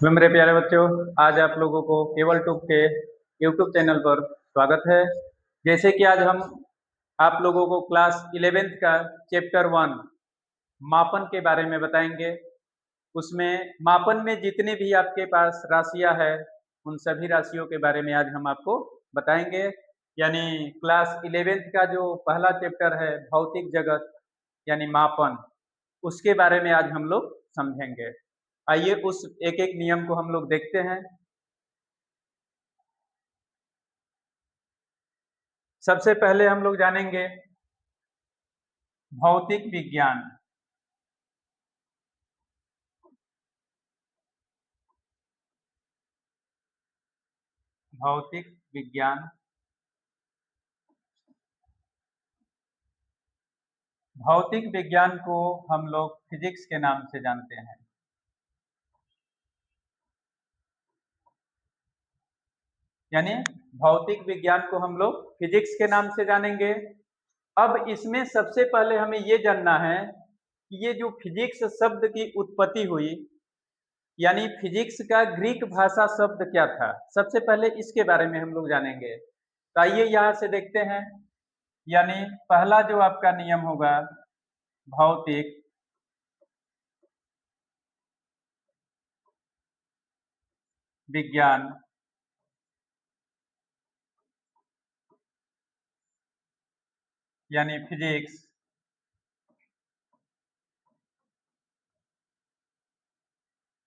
तो मेरे प्यारे बच्चों, आज आप लोगों को केवल टूब के यूट्यूब चैनल पर स्वागत है। जैसे कि आज हम आप लोगों को क्लास 11th का चैप्टर 1 मापन के बारे में बताएंगे। उसमें मापन में जितने भी आपके पास राशियां है, उन सभी राशियों के बारे में आज हम आपको बताएंगे। यानी क्लास 11th का जो पहला चैप्टर है भौतिक जगत यानी मापन, उसके बारे में आज हम लोग समझेंगे। आइए उस एक एक नियम को हम लोग देखते हैं। सबसे पहले हम लोग जानेंगे भौतिक विज्ञान। भौतिक विज्ञान भौतिक विज्ञान को हम लोग फिजिक्स के नाम से जानते हैं। यानी भौतिक विज्ञान को हम लोग फिजिक्स के नाम से जानेंगे। अब इसमें सबसे पहले हमें ये जानना है कि ये जो फिजिक्स शब्द की उत्पत्ति हुई, यानी फिजिक्स का ग्रीक भाषा शब्द क्या था, सबसे पहले इसके बारे में हम लोग जानेंगे। तो आइए यहाँ से देखते हैं। यानी पहला जो आपका नियम होगा भौतिक विज्ञान। यानी फिजिक्स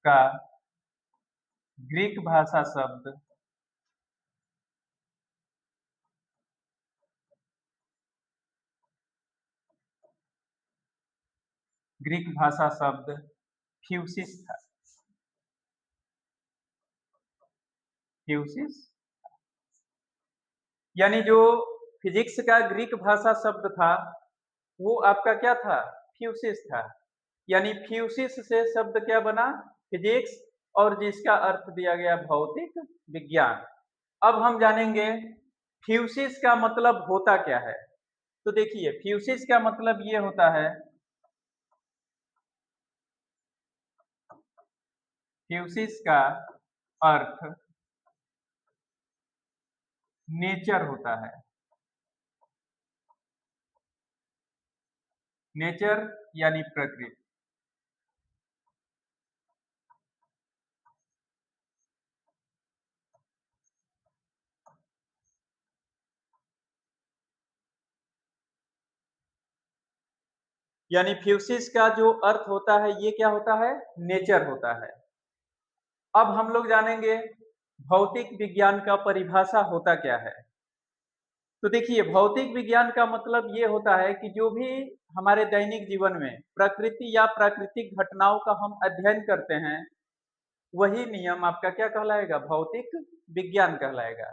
का ग्रीक भाषा शब्द फ्यूसिस था। फ्यूसिस यानी जो फिजिक्स का ग्रीक भाषा शब्द था वो आपका क्या था, फ्यूसिस था। यानी फ्यूसिस से शब्द क्या बना, फिजिक्स, और जिसका अर्थ दिया गया भौतिक विज्ञान। अब हम जानेंगे फ्यूसिस का मतलब होता क्या है। तो देखिए फ्यूसिस का मतलब ये होता है, फ्यूसिस का अर्थ नेचर होता है। नेचर यानी प्रकृति। यानी फ्यूसिस का जो अर्थ होता है ये क्या होता है, नेचर होता है। अब हम लोग जानेंगे भौतिक विज्ञान का परिभाषा होता क्या है। तो देखिए भौतिक विज्ञान का मतलब ये होता है कि जो भी हमारे दैनिक जीवन में प्रकृति या प्राकृतिक घटनाओं का हम अध्ययन करते हैं, वही नियम आपका क्या कहलाएगा, भौतिक विज्ञान कहलाएगा।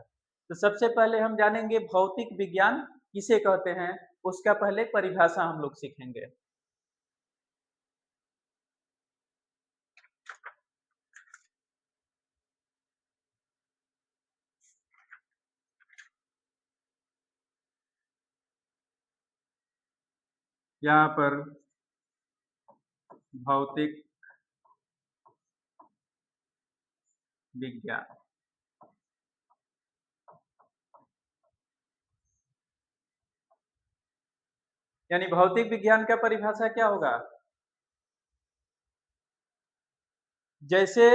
तो सबसे पहले हम जानेंगे भौतिक विज्ञान किसे कहते हैं, उसका पहले परिभाषा हम लोग सीखेंगे। यहाँ पर भौतिक विज्ञान यानी भौतिक विज्ञान का परिभाषा क्या होगा, जैसे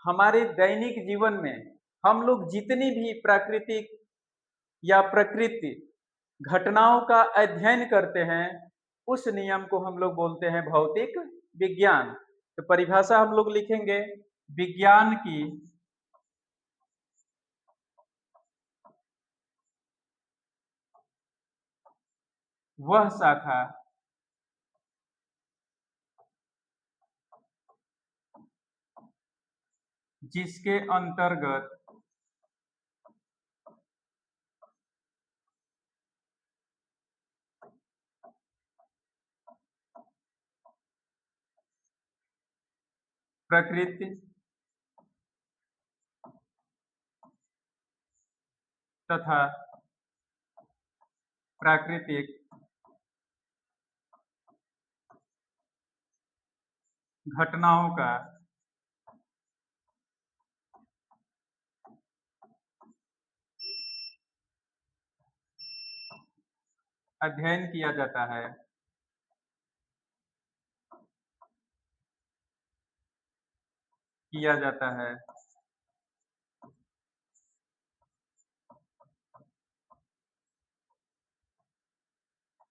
हमारे दैनिक जीवन में हम लोग जितनी भी प्राकृतिक या प्रकृति घटनाओं का अध्ययन करते हैं, उस नियम को हम लोग बोलते हैं भौतिक विज्ञान। तो परिभाषा हम लोग लिखेंगे, विज्ञान की वह शाखा जिसके अंतर्गत प्रकृति तथा प्राकृतिक घटनाओं का अध्ययन किया जाता है, किया जाता है,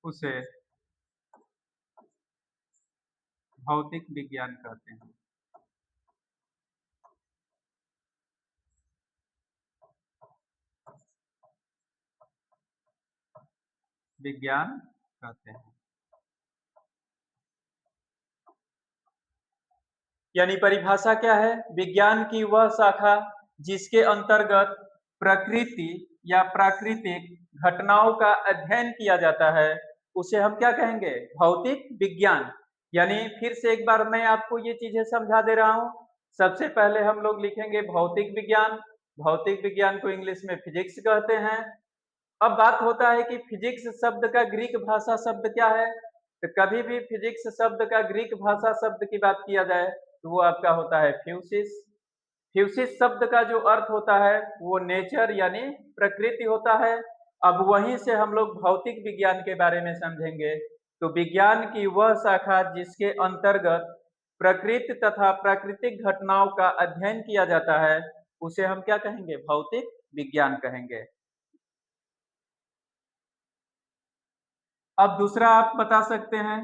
उसे भौतिक विज्ञान कहते हैं। विज्ञान कहते हैं। यानी परिभाषा क्या है? विज्ञान की वह शाखा जिसके अंतर्गत प्रकृति या प्राकृतिक घटनाओं का अध्ययन किया जाता है, उसे हम क्या कहेंगे? भौतिक विज्ञान। यानी फिर से एक बार मैं आपको ये चीजें समझा दे रहा हूं। सबसे पहले हम लोग लिखेंगे भौतिक विज्ञान। भौतिक विज्ञान को इंग्लिश में फिजिक्स कहते हैं। अब बात होता है कि फिजिक्स शब्द का ग्रीक भाषा शब्द क्या है? तो कभी भी फिजिक्स शब्द का ग्रीक भाषा शब्द की बात किया जाए तो वो आपका होता है फ्यूसिस। फ्यूसिस शब्द का जो अर्थ होता है वो नेचर यानी प्रकृति होता है। अब वहीं से हम लोग भौतिक विज्ञान के बारे में समझेंगे। तो विज्ञान की वह शाखा जिसके अंतर्गत प्रकृति तथा प्राकृतिक घटनाओं का अध्ययन किया जाता है, उसे हम क्या कहेंगे? भौतिक विज्ञान कहेंगे। अब दूसरा आप बता सकते हैं,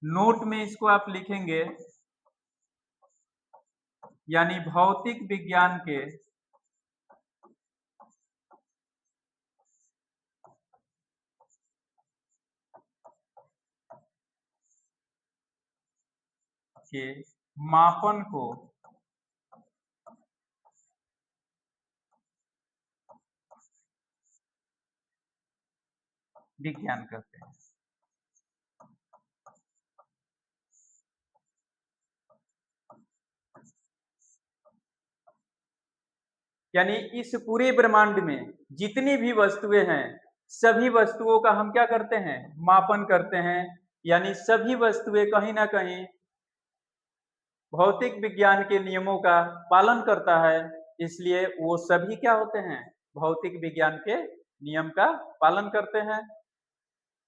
नोट में इसको आप लिखेंगे, यानी भौतिक विज्ञान के मापन को विज्ञान कहते हैं। यानी इस पूरे ब्रह्मांड में जितनी भी वस्तुएं हैं, सभी वस्तुओं का हम क्या करते हैं? मापन करते हैं। यानी सभी वस्तुएं कहीं ना कहीं भौतिक विज्ञान के नियमों का पालन करता है, इसलिए वो सभी क्या होते हैं? भौतिक विज्ञान के नियम का पालन करते हैं।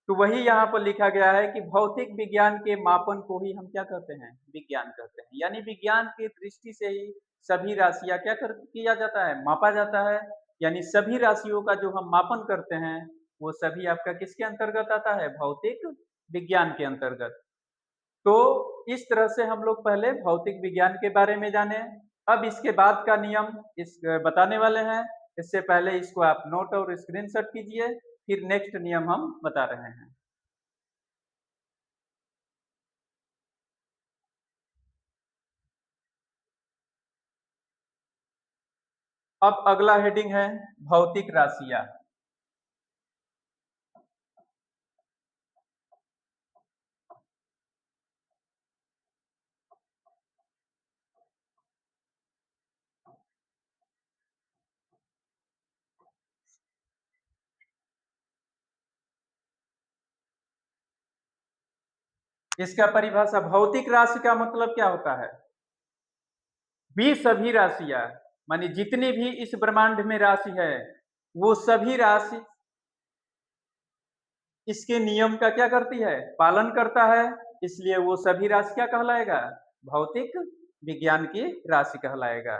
तो वही यहाँ पर लिखा गया है कि भौतिक विज्ञान के मापन को ही हम क्या कहते हैं? विज्ञान कहते हैं। यानी विज्ञान की दृष्टि से ही सभी राशियां क्या कर किया जाता है? मापा जाता है। यानी सभी राशियों का जो हम मापन करते हैं वो सभी आपका किसके अंतर्गत आता है? भौतिक विज्ञान के अंतर्गत। तो इस तरह से हम लोग पहले भौतिक विज्ञान के बारे में जाने। अब इसके बाद का नियम इस बताने वाले हैं। इससे पहले इसको आप नोट और स्क्रीनशॉट कीजिए, फिर नेक्स्ट नियम हम बता रहे हैं। अब अगला हेडिंग है भौतिक राशियां। इसका परिभाषा, भौतिक राशि का मतलब क्या होता है? भी सभी राशियां, मानी जितनी भी इस ब्रह्मांड में राशि है वो सभी राशि इसके नियम का क्या करती है? पालन करता है। इसलिए वो सभी राशि क्या कहलाएगा? भौतिक विज्ञान की राशि कहलाएगा।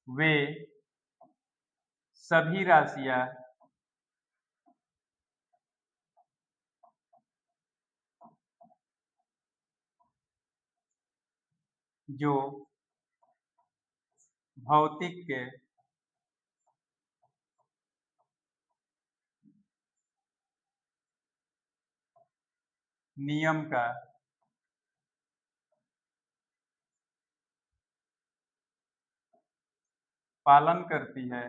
वे सभी राशियां जो भौतिक के नियम का पालन करती है,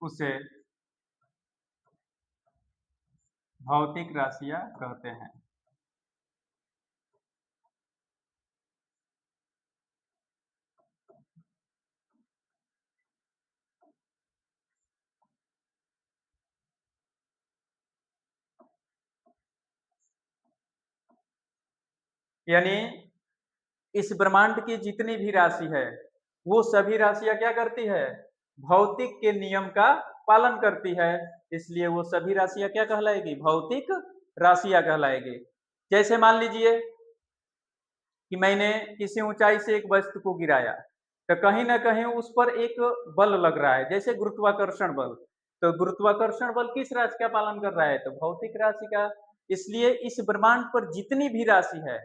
उसे भौतिक राशियां कहते हैं। यानी इस ब्रह्मांड की जितनी भी राशि है वो सभी राशियां क्या करती है, भौतिक के नियम का पालन करती है, इसलिए वो सभी राशियां क्या कहलाएगी, भौतिक राशियां कहलाएगी। जैसे मान लीजिए कि मैंने किसी ऊंचाई से एक वस्तु को गिराया, तो कहीं ना कहीं उस पर एक बल लग रहा है, जैसे गुरुत्वाकर्षण बल। तो गुरुत्वाकर्षण बल किस राशि का पालन कर रहा है, तो भौतिक राशि का। इसलिए इस ब्रह्मांड पर जितनी भी राशि है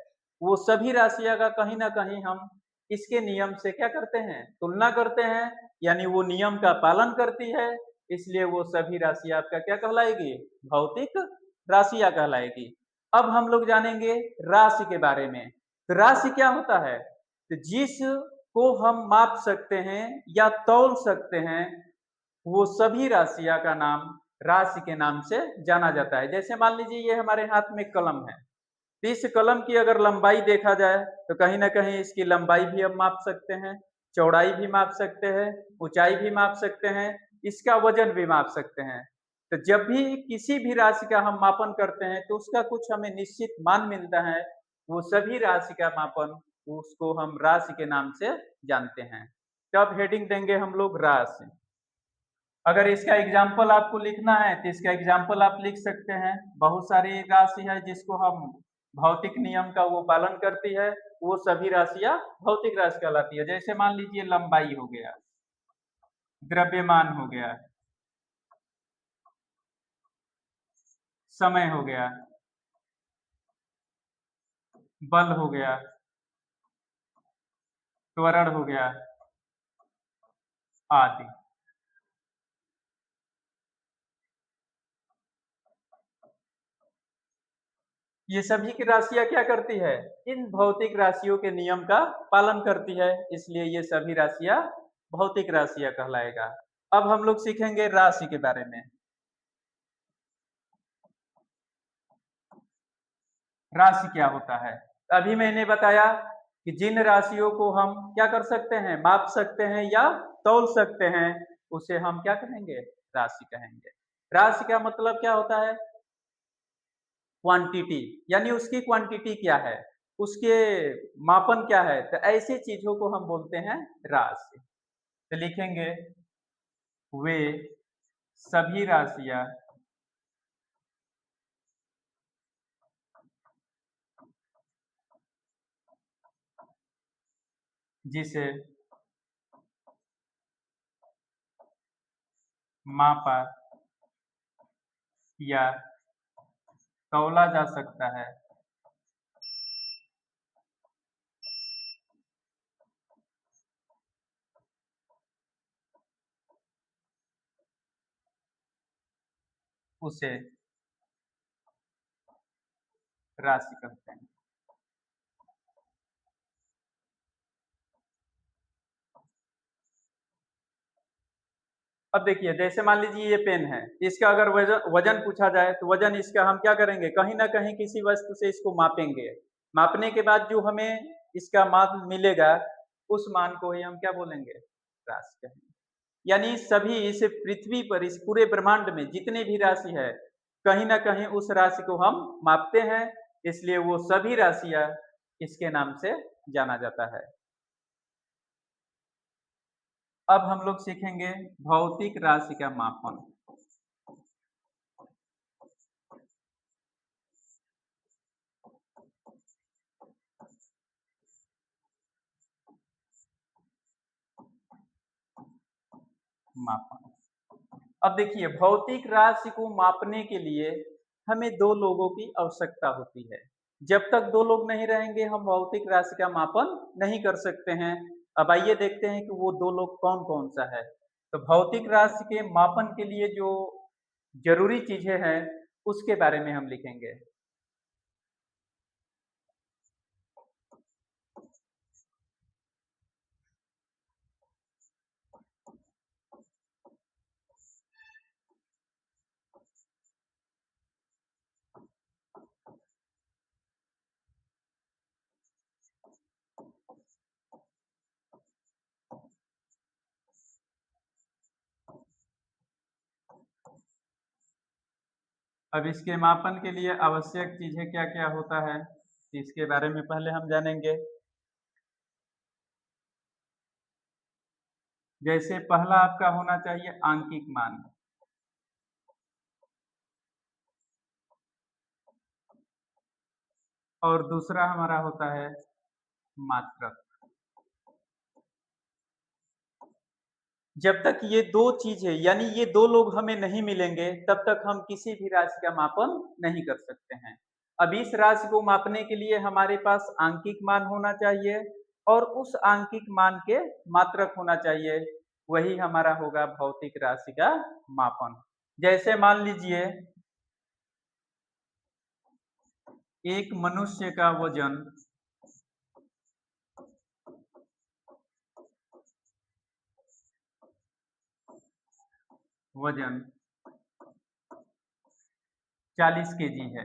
वो सभी राशियां का कहीं ना कहीं हम इसके नियम से क्या करते हैं, तुलना करते हैं, यानी वो नियम का पालन करती है, इसलिए वो सभी राशियां आपका क्या कहलाएगी, भौतिक राशियां कहलाएगी। अब हम लोग जानेंगे राशि के बारे में। तो राशि क्या होता है, तो जिस को हम माप सकते हैं या तौल सकते हैं वो सभी राशियां का नाम राशि के नाम से जाना जाता है। जैसे मान लीजिए ये हमारे हाथ में कलम है, तो इस कलम की अगर लंबाई देखा जाए तो कहीं ना कहीं इसकी लंबाई भी हम माप सकते हैं, चौड़ाई भी माप सकते हैं, ऊंचाई भी माप सकते हैं, इसका वजन भी माप सकते हैं। तो जब भी किसी भी राशि का हम मापन करते हैं तो उसका कुछ हमें निश्चित मान मिलता है, वो सभी राशि का मापन उसको हम राशि के नाम से जानते हैं। तब हेडिंग देंगे हम लोग राशि। अगर इसका एग्जाम्पल आपको लिखना है तो इसका एग्जाम्पल आप लिख सकते हैं। बहुत सारी राशि है जिसको हम भौतिक नियम का वो पालन करती है, वो सभी राशियां भौतिक राशि कहलाती है। जैसे मान लीजिए लंबाई हो गया, द्रव्यमान हो गया, समय हो गया, बल हो गया, त्वरण हो गया, आदि। ये सभी की राशियां क्या करती है, इन भौतिक राशियों के नियम का पालन करती है, इसलिए ये सभी राशियां भौतिक राशियां कहलाएगा। अब हम लोग सीखेंगे राशि के बारे में। राशि क्या होता है, अभी मैंने बताया कि जिन राशियों को हम क्या कर सकते हैं, माप सकते हैं या तौल सकते हैं, उसे हम क्या कहेंगे, राशि कहेंगे। राशि का मतलब क्या होता है, क्वांटिटी, यानी उसकी क्वांटिटी क्या है, उसके मापन क्या है, तो ऐसी चीजों को हम बोलते हैं राशि। तो लिखेंगे वे सभी राशियां जिसे मापा या तौला जा सकता है, उसे राशि कहते हैं। अब देखिए जैसे मान लीजिए ये पेन है, इसका अगर वजन वजन पूछा जाए तो वजन इसका हम क्या करेंगे, कहीं ना कहीं किसी वस्तु से इसको मापेंगे। मापने के बाद जो हमें इसका मान मिलेगा, उस मान को ही हम क्या बोलेंगे, राशि कहेंगे। यानी सभी इस पृथ्वी पर, इस पूरे ब्रह्मांड में जितनी भी राशि है, कहीं ना कहीं उस राशि को हम मापते हैं, इसलिए वो सभी राशियां इसके नाम से जाना जाता है। अब हम लोग सीखेंगे भौतिक राशि का मापन। मापन, अब देखिए भौतिक राशि को मापने के लिए हमें दो लोगों की आवश्यकता होती है। जब तक दो लोग नहीं रहेंगे हम भौतिक राशि का मापन नहीं कर सकते हैं। अब आइए देखते हैं कि वो दो लोग कौन कौन सा है। तो भौतिक राशि के मापन के लिए जो जरूरी चीजें हैं उसके बारे में हम लिखेंगे। अब इसके मापन के लिए आवश्यक चीजें क्या क्या होता है, इसके बारे में पहले हम जानेंगे। जैसे पहला आपका होना चाहिए आंकिक मान, और दूसरा हमारा होता है मात्रक। जब तक ये दो चीजें यानी ये दो लोग हमें नहीं मिलेंगे तब तक हम किसी भी राशि का मापन नहीं कर सकते हैं। अब इस राशि को मापने के लिए हमारे पास आंकिक मान होना चाहिए और उस आंकिक मान के मात्रक होना चाहिए, वही हमारा होगा भौतिक राशि का मापन। जैसे मान लीजिए एक मनुष्य का वजन वजन 40 केजी है।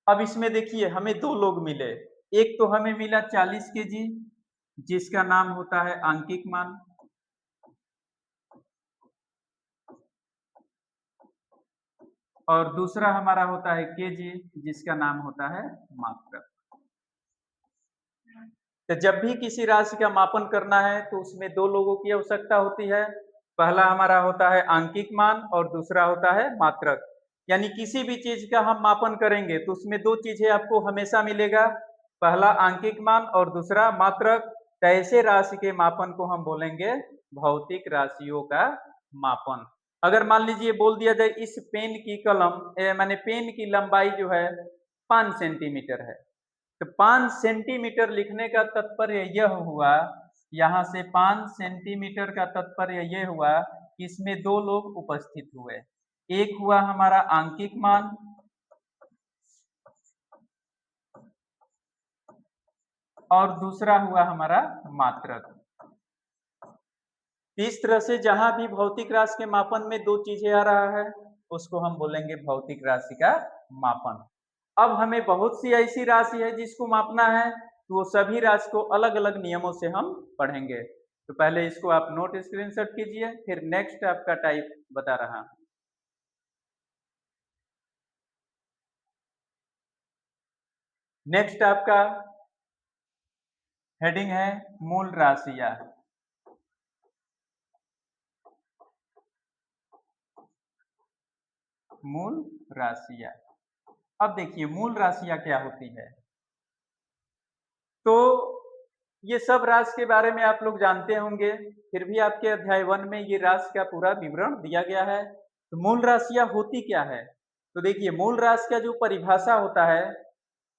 अब इसमें देखिए हमें दो लोग मिले, एक तो हमें मिला 40 केजी जिसका नाम होता है आंकिक मान, और दूसरा हमारा होता है केजी जिसका नाम होता है मात्रक। तो जब भी किसी राशि का मापन करना है तो उसमें दो लोगों की आवश्यकता होती है, पहला हमारा होता है आंकिक मान और दूसरा होता है मात्रक। यानी किसी भी चीज का हम मापन करेंगे तो उसमें दो चीजें आपको हमेशा मिलेगा, पहला आंकिक मान और दूसरा मात्रक। तो ऐसे राशि के मापन को हम बोलेंगे भौतिक राशियों का मापन। अगर मान लीजिए बोल दिया जाए इस पेन की कलम माने पेन की लंबाई जो है 5 सेंटीमीटर है, तो 5 सेंटीमीटर लिखने का तात्पर्य यह हुआ, यहाँ से 5 सेंटीमीटर का तात्पर्य यह हुआ कि इसमें दो लोग उपस्थित हुए, एक हुआ हमारा आंकिक मान और दूसरा हुआ हमारा मात्रक। इस तरह से जहां भी भौतिक राशि के मापन में दो चीजें आ रहा है उसको हम बोलेंगे भौतिक राशि का मापन। अब हमें बहुत सी ऐसी राशि है जिसको मापना है तो वो सभी राशि को अलग अलग नियमों से हम पढ़ेंगे। तो पहले इसको आप नोट स्क्रीनशॉट कीजिए, फिर नेक्स्ट आपका टाइप बता रहा हूं। नेक्स्ट आपका हेडिंग है मूल राशियां। मूल राशियां। अब देखिए मूल राशियां क्या होती है। तो ये सब राशि के बारे में आप लोग जानते होंगे, फिर भी आपके अध्याय 1 में ये राशि का पूरा विवरण दिया गया है। तो मूल राशियां होती क्या है, तो देखिए मूल राशि का जो परिभाषा होता है,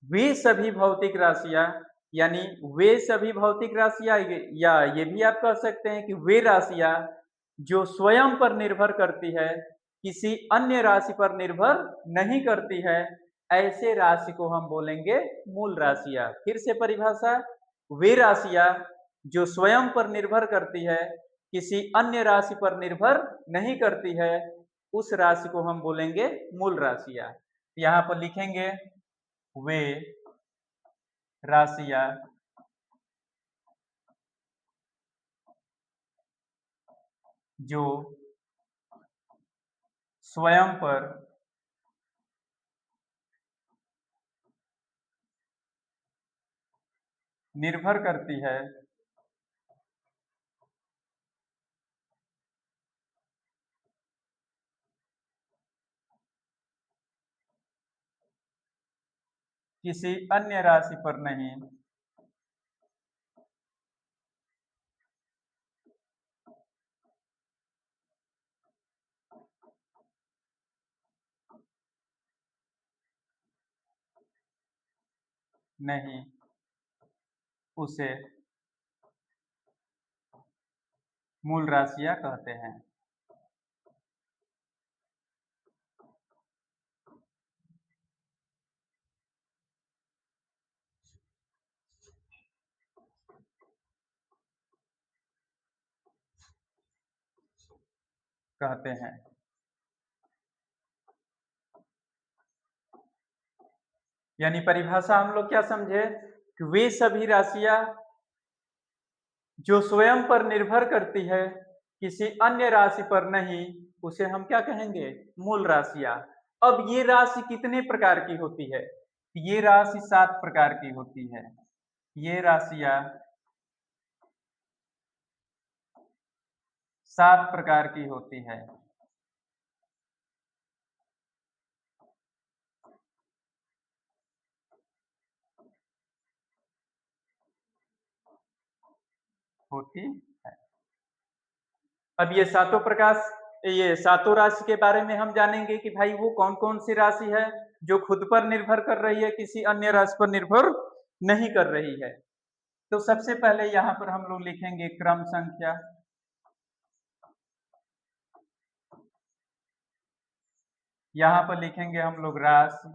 वे सभी भौतिक राशियां यानी वे सभी भौतिक राशियां, या ये भी आप कह सकते हैं कि वे राशियां जो स्वयं पर निर्भर करती है, किसी अन्य राशि पर निर्भर नहीं करती है, ऐसे राशि को हम बोलेंगे मूल राशियां। फिर से परिभाषा, वे राशियां जो स्वयं पर निर्भर करती है, किसी अन्य राशि पर निर्भर नहीं करती है, उस राशि को हम बोलेंगे मूल राशियां। यहाँ पर लिखेंगे वे राशियां जो स्वयं पर निर्भर करती है, किसी अन्य राशि पर नहीं, नहीं उसे मूल राशियां कहते हैं। कहते हैं यानी परिभाषा हम लोग क्या समझे कि वे सभी राशियां जो स्वयं पर निर्भर करती है, किसी अन्य राशि पर नहीं, उसे हम क्या कहेंगे मूल राशियां। अब ये राशि कितने प्रकार की होती है, ये राशि 7 प्रकार की होती है। ये राशियां 7 प्रकार की होती है। होती है। अब ये सातों राशि के बारे में हम जानेंगे कि भाई वो कौन कौन सी राशि है जो खुद पर निर्भर कर रही है, किसी अन्य राशि पर निर्भर नहीं कर रही है। तो सबसे पहले यहाँ पर हम लोग लिखेंगे क्रम संख्या। यहाँ पर लिखेंगे हम लोग राशि।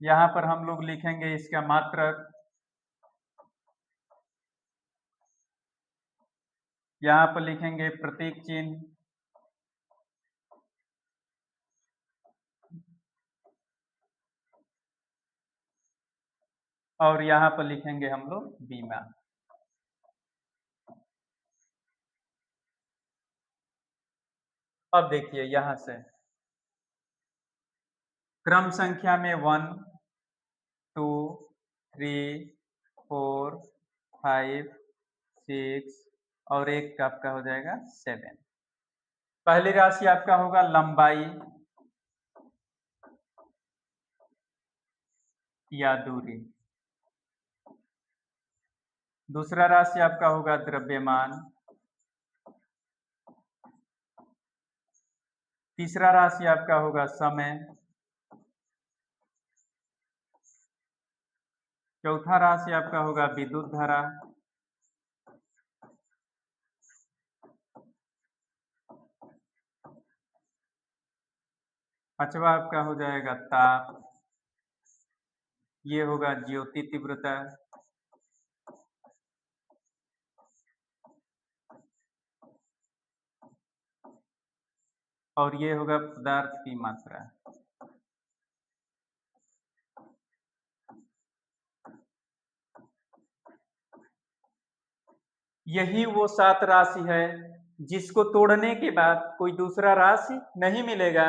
यहाँ पर हम लोग लिखेंगे इसका मात्रक। यहाँ पर लिखेंगे प्रतीक चिन्ह। और यहाँ पर लिखेंगे हम लोग बीमा। अब देखिए यहां से क्रम संख्या में 1 2 3 4 5 6 और एक का आपका हो जाएगा 7। पहली राशि आपका होगा लंबाई या दूरी। दूसरा राशि आपका होगा द्रव्यमान। तीसरा राशि आपका होगा समय। चौथा राशि आपका होगा विद्युत धारा। पांचवा आपका हो जाएगा ताप। ये होगा ज्योति तीव्रता। और ये होगा पदार्थ की मात्रा। यही वो 7 राशि है जिसको तोड़ने के बाद कोई दूसरा राशि नहीं मिलेगा,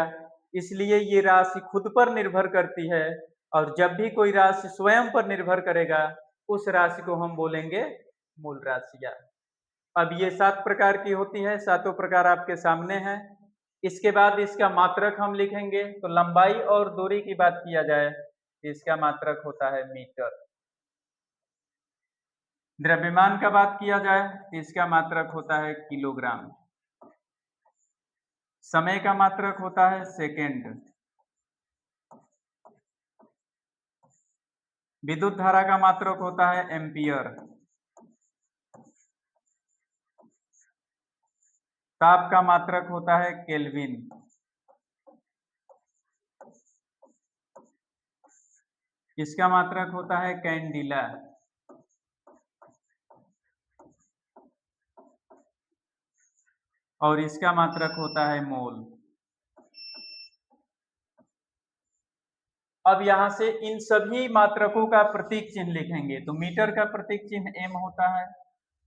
इसलिए ये राशि खुद पर निर्भर करती है। और जब भी कोई राशि स्वयं पर निर्भर करेगा उस राशि को हम बोलेंगे मूल राशियां। अब ये 7 प्रकार की होती है, सातों प्रकार आपके सामने हैं। इसके बाद इसका मात्रक हम लिखेंगे। तो लंबाई और दूरी की बात किया जाए तो इसका मात्रक होता है मीटर। द्रव्यमान का बात किया जाए तो इसका मात्रक होता है किलोग्राम। समय का मात्रक होता है सेकेंड। विद्युत धारा का मात्रक होता है एम्पियर। ताप का मात्रक होता है केल्विन। इसका मात्रक होता है कैंडिला। और इसका मात्रक होता है मोल। अब यहां से इन सभी मात्रकों का प्रतीक चिन्ह लिखेंगे। तो मीटर का प्रतीक चिन्ह एम होता है,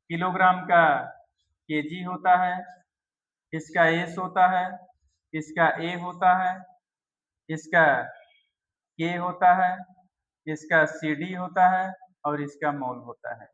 किलोग्राम का केजी होता है, इसका एस होता है, इसका ए होता है, इसका के होता है, इसका सीडी होता है और इसका मोल होता है।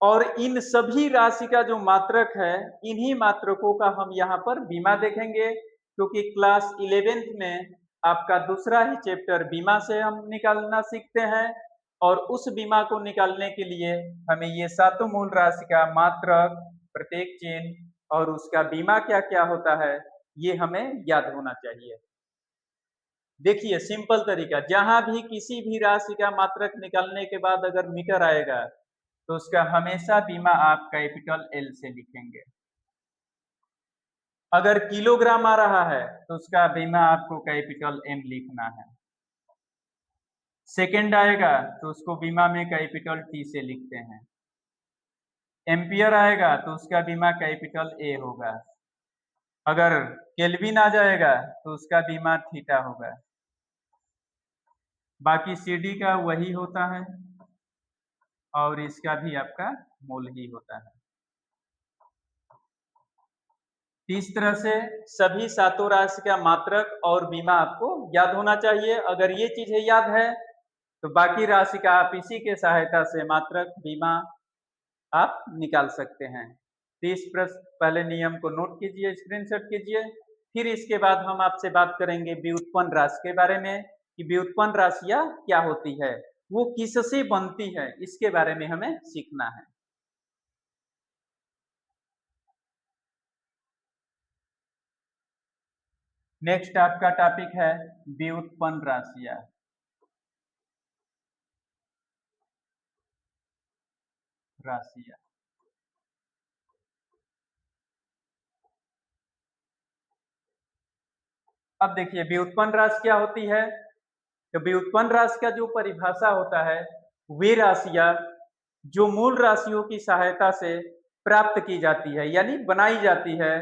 और इन सभी राशि का जो मात्रक है, इन्हीं मात्रकों का हम यहाँ पर बीमा देखेंगे, क्योंकि क्लास 11th में आपका दूसरा ही चैप्टर बीमा से हम निकालना सीखते हैं। और उस बीमा को निकालने के लिए हमें ये सातों मूल राशि का मात्रक, प्रत्येक चिन्ह और उसका बीमा क्या क्या होता है, ये हमें याद होना चाहिए। देखिए सिंपल तरीका, जहां भी किसी भी राशि का मात्रक निकालने के बाद अगर मीटर आएगा तो उसका हमेशा बीमा आप कैपिटल एल से लिखेंगे। अगर किलोग्राम आ रहा है तो उसका बीमा आपको कैपिटल एम लिखना है। सेकेंड आएगा तो उसको बीमा में कैपिटल टी से लिखते हैं। एम्पियर आएगा तो उसका बीमा कैपिटल ए होगा। अगर केल्विन आ जाएगा तो उसका बीमा थीटा होगा। बाकी सीडी का वही होता है और इसका भी आपका मोल ही होता है। तो इस तरह से सभी सातों राशि का मात्रक और बीमा आपको याद होना चाहिए। अगर ये चीजें याद है तो बाकी राशि का आप इसी के सहायता से मात्रक बीमा आप निकाल सकते हैं। तो इस पहले नियम को नोट कीजिए, स्क्रीनशॉट कीजिए। फिर इसके बाद हम आपसे बात करेंगे व्युत्पन्न राशि के बारे में कि व्युत्पन्न राशियां क्या होती है, वो किससे बनती है, इसके बारे में हमें सीखना है। नेक्स्ट आपका टॉपिक है व्युत्पन्न राशियां। अब देखिए व्युत्पन्न राशि क्या होती है। तो व्युत्पन्न राशि का जो परिभाषा होता है, वे राशियां जो मूल राशियों की सहायता से प्राप्त की जाती है यानी बनाई जाती है,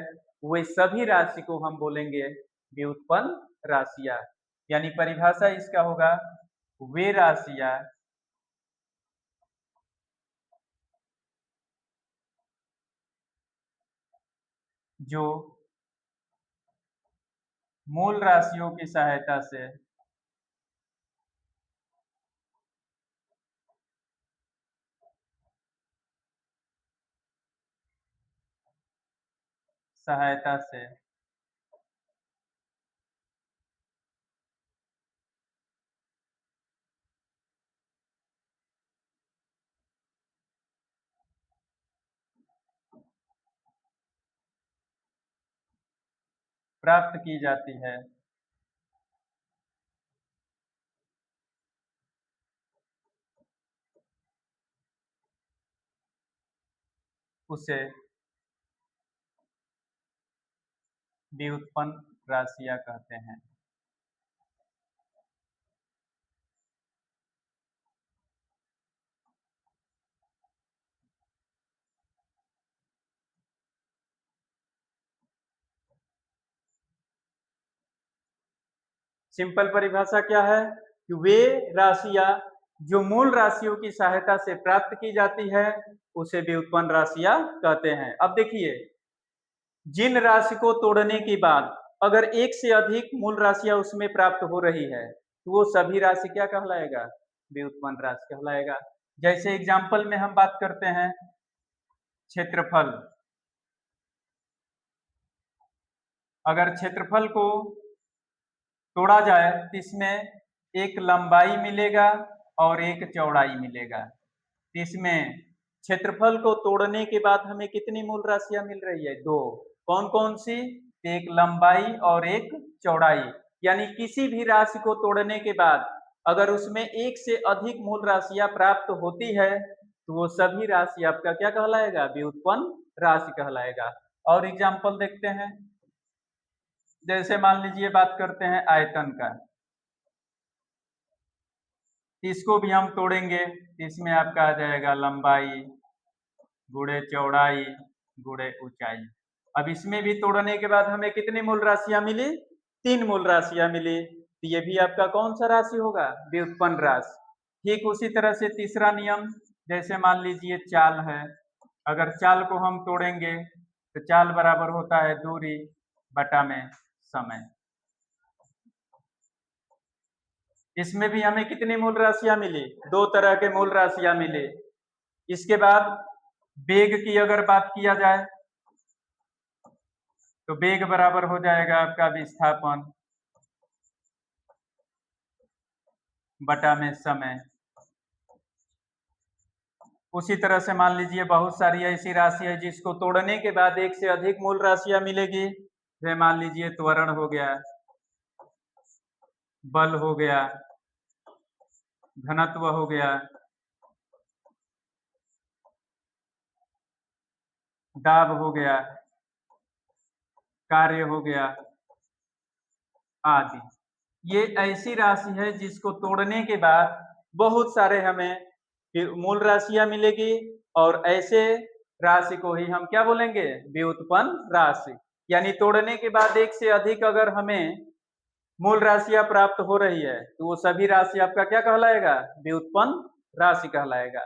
वे सभी राशि को हम बोलेंगे व्युत्पन्न राशियां। यानी परिभाषा इसका होगा, वे राशियां जो मूल राशियों की सहायता से प्राप्त की जाती है, उसे व्युत्पन्न राशियां कहते हैं। सिंपल परिभाषा क्या है कि वे राशियां जो मूल राशियों की सहायता से प्राप्त की जाती है, उसे व्युत्पन्न राशियां कहते हैं। अब देखिए, जिन राशि को तोड़ने के बाद अगर एक से अधिक मूल राशियां उसमें प्राप्त हो रही है, तो वो सभी राशि क्या कहलाएगा? व्युत्पन्न राशि कहलाएगा। जैसे एग्जाम्पल में हम बात करते हैं क्षेत्रफल। अगर क्षेत्रफल को तोड़ा जाए तो इसमें एक लंबाई मिलेगा और एक चौड़ाई मिलेगा। इसमें क्षेत्रफल को तोड़ने के बाद हमें कितनी मूल राशियां मिल रही है? दो। कौन कौन सी? एक लंबाई और एक चौड़ाई। यानी किसी भी राशि को तोड़ने के बाद अगर उसमें एक से अधिक मूल राशियां प्राप्त होती है, तो वो सभी राशि आपका क्या कहलाएगा? व्युत्पन्न राशि कहलाएगा। और एग्जाम्पल देखते हैं। जैसे मान लीजिए बात करते हैं आयतन का, इसको भी हम तोड़ेंगे, इसमें आपका आ जाएगा लंबाई गुणे चौड़ाई गुणे ऊंचाई। अब इसमें भी तोड़ने के बाद हमें कितनी मूल राशियां मिली? तीन मूल राशियां मिली। तो ये भी आपका कौन सा राशि होगा? व्युत्पन्न राशि। ठीक उसी तरह से तीसरा नियम, जैसे मान लीजिए चाल है। अगर चाल को हम तोड़ेंगे तो चाल बराबर होता है दूरी बटा में समय। इसमें भी हमें कितनी मूल राशियां मिली? दो तरह के मूल राशियां मिली। इसके बाद वेग की अगर बात किया जाए तो वेग बराबर हो जाएगा आपका विस्थापन बटा में समय। उसी तरह से मान लीजिए बहुत सारी ऐसी राशि है जिसको तोड़ने के बाद एक से अधिक मूल राशियां मिलेगी। जैसे मान लीजिए त्वरण हो गया, बल हो गया, घनत्व हो गया, दाब हो गया, कार्य हो गया आदि। ये ऐसी राशि है जिसको तोड़ने के बाद बहुत सारे हमें मूल राशियां मिलेगी, और ऐसे राशि को ही हम क्या बोलेंगे? व्युत्पन्न राशि। यानी तोड़ने के बाद एक से अधिक अगर हमें मूल राशियां प्राप्त हो रही है, तो वो सभी राशि आपका क्या कहलाएगा? व्युत्पन्न राशि कहलाएगा।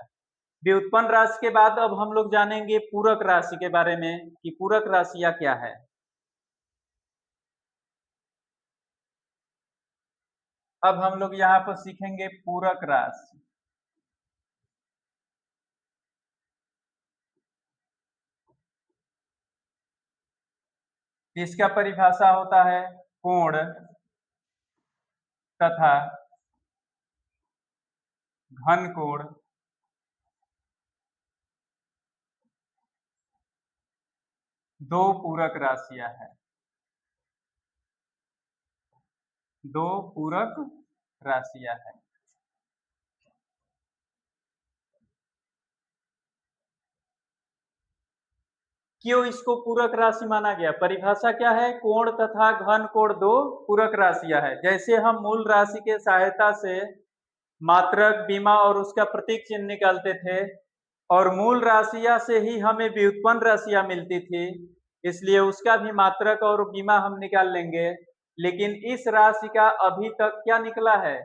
व्युत्पन्न राशि के बाद अब हम लोग जानेंगे पूरक राशि के बारे में कि पूरक राशियां क्या है। अब हम लोग यहाँ पर सीखेंगे पूरक राशि। इसका परिभाषा होता है कोण तथा घन कोण दो पूरक राशियां हैं। दो पूरक राशियां हैं। क्यों इसको पूरक राशि माना गया? परिभाषा क्या है? कोण तथा घन कोण दो पूरक राशियां है। जैसे हम मूल राशि के सहायता से मात्रक, बीमा और उसका प्रतीक चिन्ह निकालते थे और मूल राशियां से ही हमें व्युत्पन्न राशियां मिलती थी, इसलिए उसका भी मात्रक और बीमा हम निकाल लेंगे। लेकिन इस राशि का अभी तक क्या निकला है?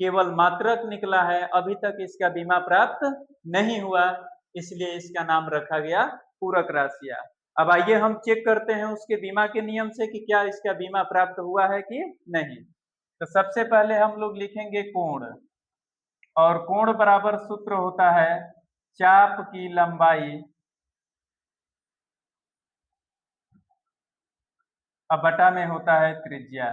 केवल मात्रक निकला है, अभी तक इसका बीमा प्राप्त नहीं हुआ, इसलिए इसका नाम रखा गया पूरक राशियां। अब आइए हम चेक करते हैं उसके बीमा के नियम से कि क्या इसका बीमा प्राप्त हुआ है कि नहीं। तो सबसे पहले हम लोग लिखेंगे कोण, और कोण बराबर सूत्र होता है चाप की लंबाई अब बटा में होता है त्रिज्या।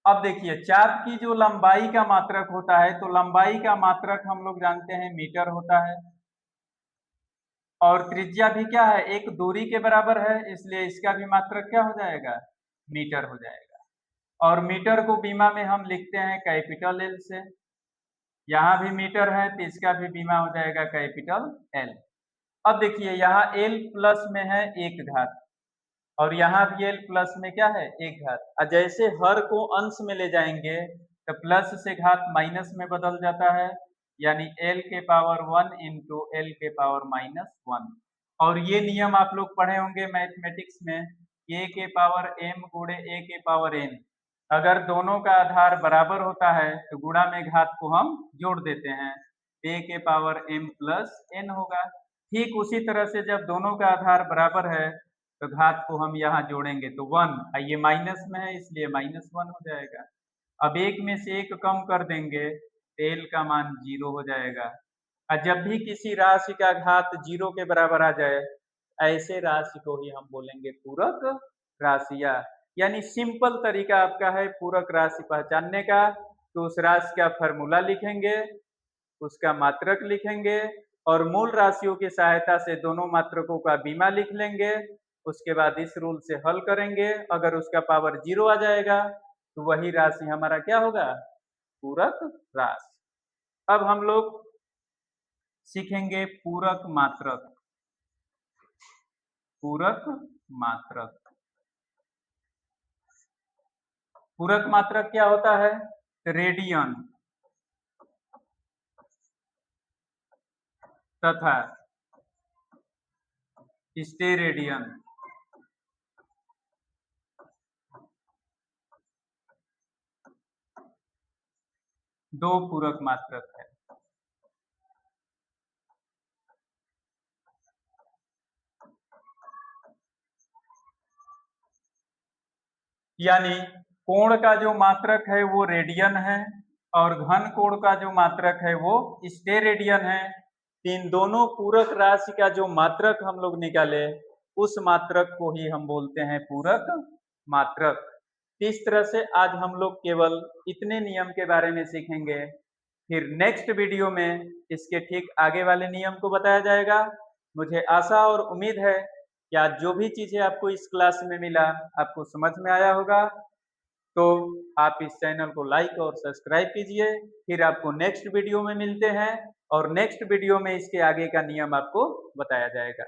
अब देखिए चाप की जो लंबाई का मात्रक होता है, तो लंबाई का मात्रक हम लोग जानते हैं मीटर होता है, और त्रिज्या भी क्या है? एक दूरी के बराबर है, इसलिए इसका भी मात्रक क्या हो जाएगा? मीटर हो जाएगा। और मीटर को बीमा में हम लिखते हैं कैपिटल एल से। यहाँ भी मीटर है तो इसका भी बीमा हो जाएगा कैपिटल एल। अब देखिए यहाँ एल प्लस में है एक घात, और यहाँ भी एल प्लस में क्या है? एक घात। और जैसे हर को अंश में ले जाएंगे तो प्लस से घात माइनस में बदल जाता है, यानी एल के पावर 1 इंटू एल के पावर -1। और ये नियम आप लोग पढ़े होंगे मैथमेटिक्स में, ए के पावर एम गुणे ए के पावर एन। अगर दोनों का आधार बराबर होता है तो गुणा में घात को हम जोड़ देते हैं, ए के पावर एम प्लस एन होगा। ठीक उसी तरह से जब दोनों का आधार बराबर है तो घात को हम यहाँ जोड़ेंगे तो 1, ये माइनस में है इसलिए -1 हो जाएगा। अब एक में से एक कम कर देंगे तो एल का मान 0 हो जाएगा। और जब भी किसी राशि का घात 0 के बराबर आ जाए, ऐसे राशि को ही हम बोलेंगे पूरक राशियां। यानी सिंपल तरीका आपका है पूरक राशि पहचानने का। तो उस राशि का फॉर्मूला लिखेंगे, उसका मात्रक लिखेंगे, और मूल राशियों की सहायता से दोनों मात्रकों का बीमा लिख लेंगे। उसके बाद इस रूल से हल करेंगे, अगर उसका पावर 0 आ जाएगा तो वही राशि हमारा क्या होगा? पूरक राशि। अब हम लोग सीखेंगे पूरक मात्रक। पूरक मात्रक, पूरक मात्रक क्या होता है? रेडियन तथा स्टेरेडियन दो पूरक मात्रक है। यानी कोण का जो मात्रक है वो रेडियन है, और घन कोण का जो मात्रक है वो स्टेरेडियन है। इन दोनों पूरक राशि का जो मात्रक हम लोग निकाले, उस मात्रक को ही हम बोलते हैं पूरक मात्रक। इस तरह से आज हम लोग केवल इतने नियम के बारे में सीखेंगे, फिर नेक्स्ट वीडियो में इसके ठीक आगे वाले नियम को बताया जाएगा। मुझे आशा और उम्मीद है कि आज जो भी चीजें आपको इस क्लास में मिला आपको समझ में आया होगा। तो आप इस चैनल को लाइक और सब्सक्राइब कीजिए। फिर आपको नेक्स्ट वीडियो में मिलते हैं, और नेक्स्ट वीडियो में इसके आगे का नियम आपको बताया जाएगा।